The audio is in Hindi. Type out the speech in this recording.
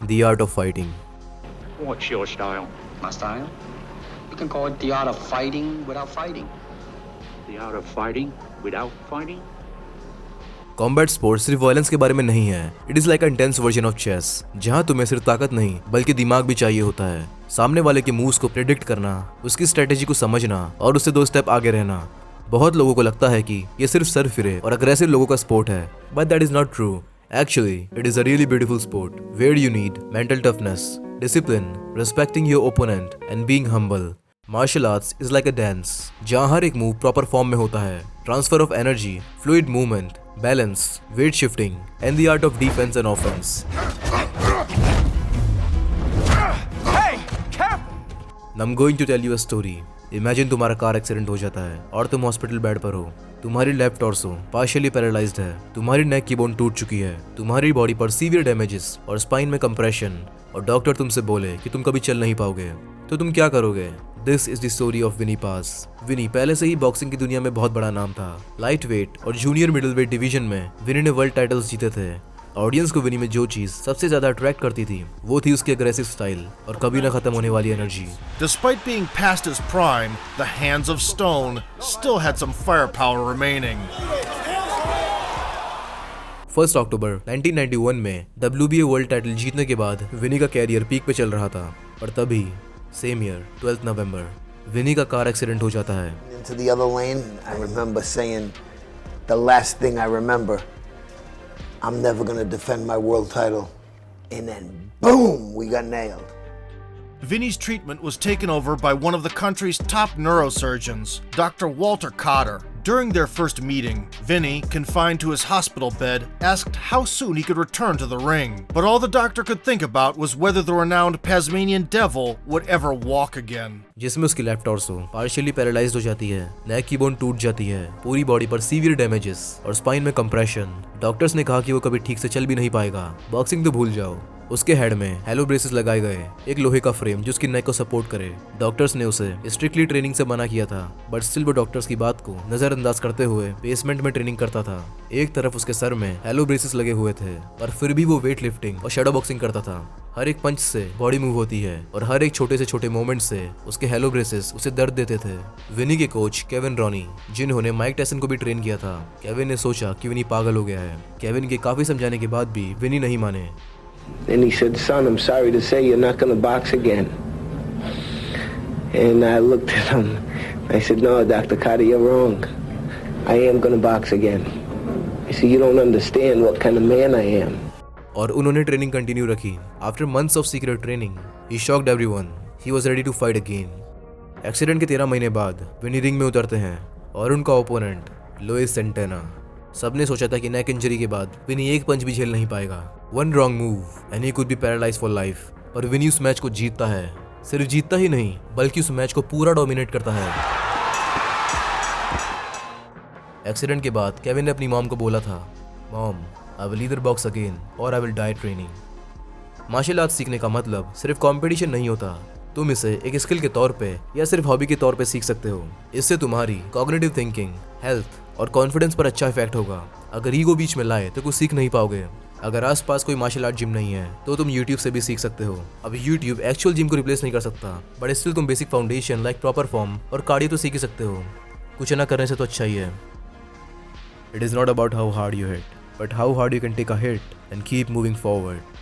The Art of Fighting. What's your style? My style? You can call it the art of fighting without fighting. The art of fighting without fighting? Combat sports सिर्फ वायलेंस के बारे में नहीं है. It is like a intense version of chess, जहां तुम्हें सिर्फ ताकत नहीं बल्कि दिमाग भी चाहिए होता है. सामने वाले के मूव्स को प्रेडिक्ट करना, उसकी स्ट्रेटेजी को समझना और उससे 2 स्टेप आगे रहना. बहुत लोगों को लगता है कि ये सिर्फ सर फिरे और अग्रेसिव लोगों का स्पोर्ट है, but that is not true. Actually, it is a really beautiful sport where you need mental toughness, discipline, respecting your opponent, and being humble. Martial arts is like a dance, जहाँ हर एक मूव प्रॉपर फॉर्म में होता है. Transfer of energy, fluid movement, balance, weight shifting, and the art of defense and offense. Hey, careful! I'm going to tell you a story. Imagine तुम्हारा कार एक्सीडेंट हो जाता है और तुम हॉस्पिटल बेड पर हो. तुम्हारी लेफ्ट टॉर्सो पार्शियली पैरालाइज्ड है, तुम्हारी नेक की बोन टूट चुकी है, तुम्हारी बॉडी पर सीवियर डैमेजेस और स्पाइन में कंप्रेशन, और डॉक्टर तुमसे बोले कि तुम कभी चल नहीं पाओगे. तो तुम क्या करोगे? This is the story of Vinny पास. विनी पहले से ही बॉक्सिंग की दुनिया में बहुत बड़ा नाम था. लाइट वेट और जूनियर मिडिल वेट डिवीजन में विनी ने वर्ल्ड टाइटल्स जीते थे. ऑडियंस को विनी में जो चीज सबसे ज्यादा अट्रैक्ट करती थी वो थी उसकी अग्रेसिव स्टाइल और कभी ना खत्म होने वाली energy. Despite being past his prime, the hands of stone still had some firepower remaining. 1 अक्टूबर 1991 में WBA वर्ल्ड टाइटल जीतने के बाद विनी का कैरियर पीक पे चल रहा था. और तभी सेम ईयर 12 नवंबर विनी का कार एक्सीडेंट हो जाता है. Into the other lane, I remember saying, the last thing I remember, I'm never going to defend my world title. And then, boom, we got nailed. Vinny's treatment was taken over by one of the country's top neurosurgeons, Dr. Walter Cotter. During their first meeting, Vinny, confined to his hospital bed, asked how soon he could return to the ring. But all the doctor could think about was whether the renowned Tasmanian Devil would ever walk again. जिसमें उसकी लेफ्ट टॉर्सो पार्शियली पैरालाइज्ड हो जाती है, नेक की बोन टूट जाती है, पूरी बॉडी पर सीवियर डैमेजेस और स्पाइन में कंप्रेशन. डॉक्टर्स ने कहा कि वो कभी ठीक से चल भी नहीं पाएगा. बॉक्सिंग तो भूल जाओ. उसके हेड में हेलो ब्रेसेस लगाए गए, एक लोहे का फ्रेम जो उसकी नेक को सपोर्ट करे. डॉक्टर्स ने उसे स्ट्रिक्टली ट्रेनिंग से मना किया था, बट स्टिल वो डॉक्टर्स की बात को नजरअंदाज करते हुए बेसमेंट में ट्रेनिंग करता था. एक तरफ उसके सर में हेलो ब्रेसेस लगे हुए थे, पर फिर भी वो वेट लिफ्टिंग और शैडो बॉक्सिंग करता था. हर एक पंच से बॉडी मूव होती है और हर एक छोटे से छोटे मोमेंट से उसके हेलो ब्रेसेस उसे दर्द देते थे. विनी के कोच केविन रॉनी, जिन्होंने माइक टायसन को भी ट्रेन किया था, केविन ने सोचा कि विनी पागल हो गया है. केविन के काफी समझाने के बाद भी विनी नहीं माने. And he said, son, I'm sorry to say you're not going to box again. And I looked at him. I said, no, Dr. Carter, you're wrong. I am going to box again. He said, you don't understand what kind of man I am. और उन्होंने ट्रेनिंग कंटिन्यू रखी. After months of secret training, he shocked everyone. He was ready to fight again. Accident के 13 महीने बाद विनी रिंग में उतरते हैं और उनका ओपोनेंट लुइस सेंटेना. सबने सोचा था कि नेक इंजरी के बाद विनी एक पंच भी झेल नहीं पाएगा. One wrong move and he could be paralysed for life. पर विनी उस मैच को जीतता है. सिर्फ जीतता ही नहीं बल्कि उस मैच को पूरा डोमिनेट करता है. एक्सीडेंट के बाद केविन ने अपनी मॉम को बोला था, mom, I will either box again और I will die training. Martial arts सीखने का मतलब सिर्फ कंपटीशन नहीं होता. तुम इसे एक स्किल के तौर पे या सिर्फ हॉबी के तौर पे सीख सकते हो. इससे तुम्हारी कॉग्निटिव थिंकिंग, हेल्थ और कॉन्फिडेंस पर अच्छा इफेक्ट होगा. अगर ईगो बीच में लाए तो कुछ सीख नहीं पाओगे. अगर आसपास कोई मार्शल आर्ट जिम नहीं है तो तुम YouTube से भी सीख सकते हो. अब YouTube एक्चुअल जिम को रिप्लेस नहीं कर सकता, बट स्टिल तुम basic foundation like proper form और कार्डियो तो सीख ही सकते हो. कुछ ना करने से तो अच्छा ही है. It is not about how hard you hit, but how hard you can take a hit and keep moving forward.